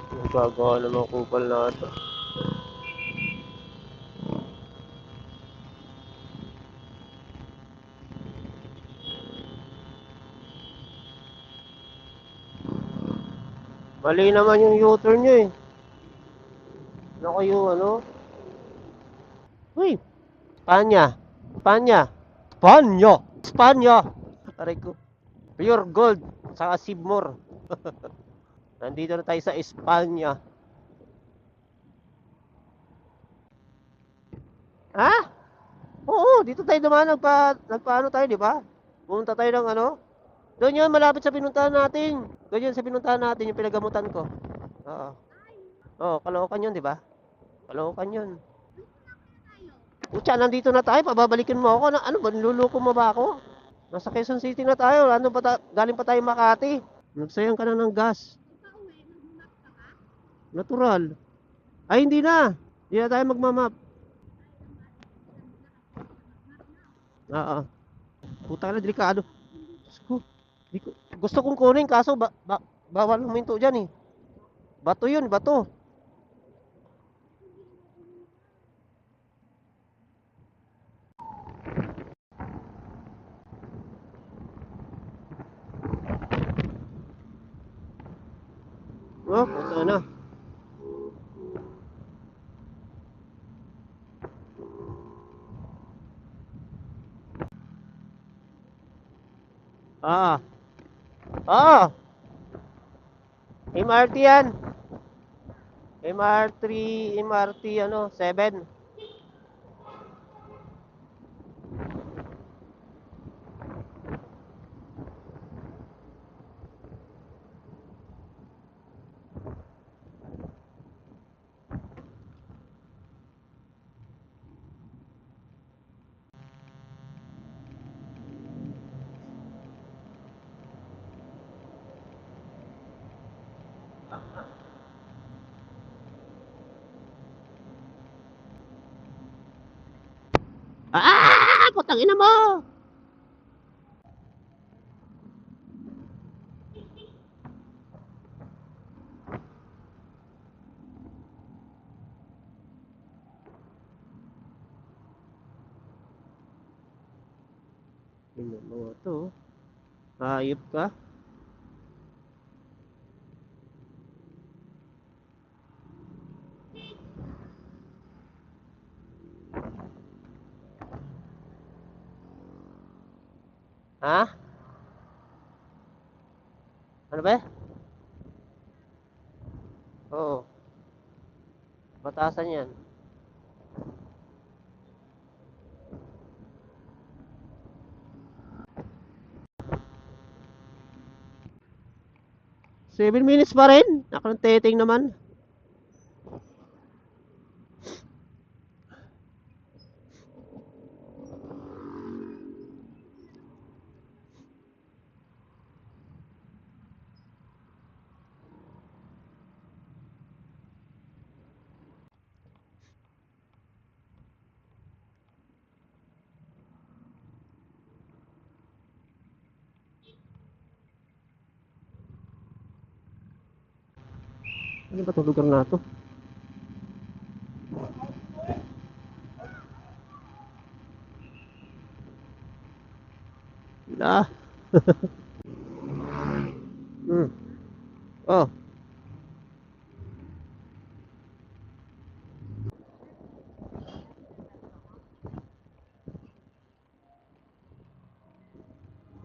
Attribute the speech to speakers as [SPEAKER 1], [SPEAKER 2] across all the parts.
[SPEAKER 1] Ang gagawa ng mga kupal na ito. Mali naman yung U-turn nyo eh. Ano kayo ano? Uy, Spanya. Spanya. Spanya. Spanya. Aray ko. Pure gold. Saka Sibmore. Nandito na tayo sa Espanya. Ha? Oo, dito tayo dumaan. Nagpaano tayo, di ba? Pumunta tayo ng ano? Doon yun, malapit sa pinuntahan natin. Doon yun sa pinuntahan natin, yung pinagamutan ko. Oo. Oo, Caloocan yun, di ba? Caloocan yun. Pucha, nandito na tayo. Pababalikin mo ako. Ano ba, niluluko mo ba ako? Nasa Quezon City na tayo. Galing pa tayo Makati. Nagsayang ka na ng gas. Natural. Ay, hindi na. Hindi na tayo magmamap. Oo. Puta na, delikado. Gusto, gusto kong kunin, kaso bawal huminto dyan eh. Bato yun, bato. Oh, puta na. Ah. Ah. MRT yan. MRT ano, 7. Ah! Putang ina mo! Tingnan mo nga to. Hayop ka. Ha? Ano ba? Oo. Batasan yan. 7 minutes pa rin? Nakanteting naman. Ano ba itong lugar na to? Wala. Hmm. Oh.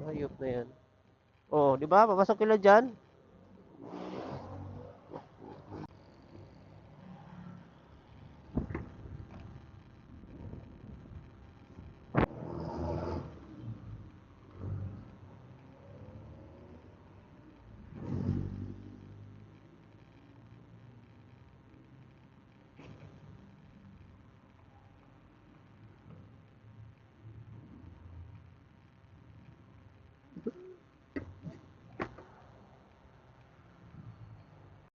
[SPEAKER 1] Hayop na yan. Oh, di ba? Papasok kila dyan.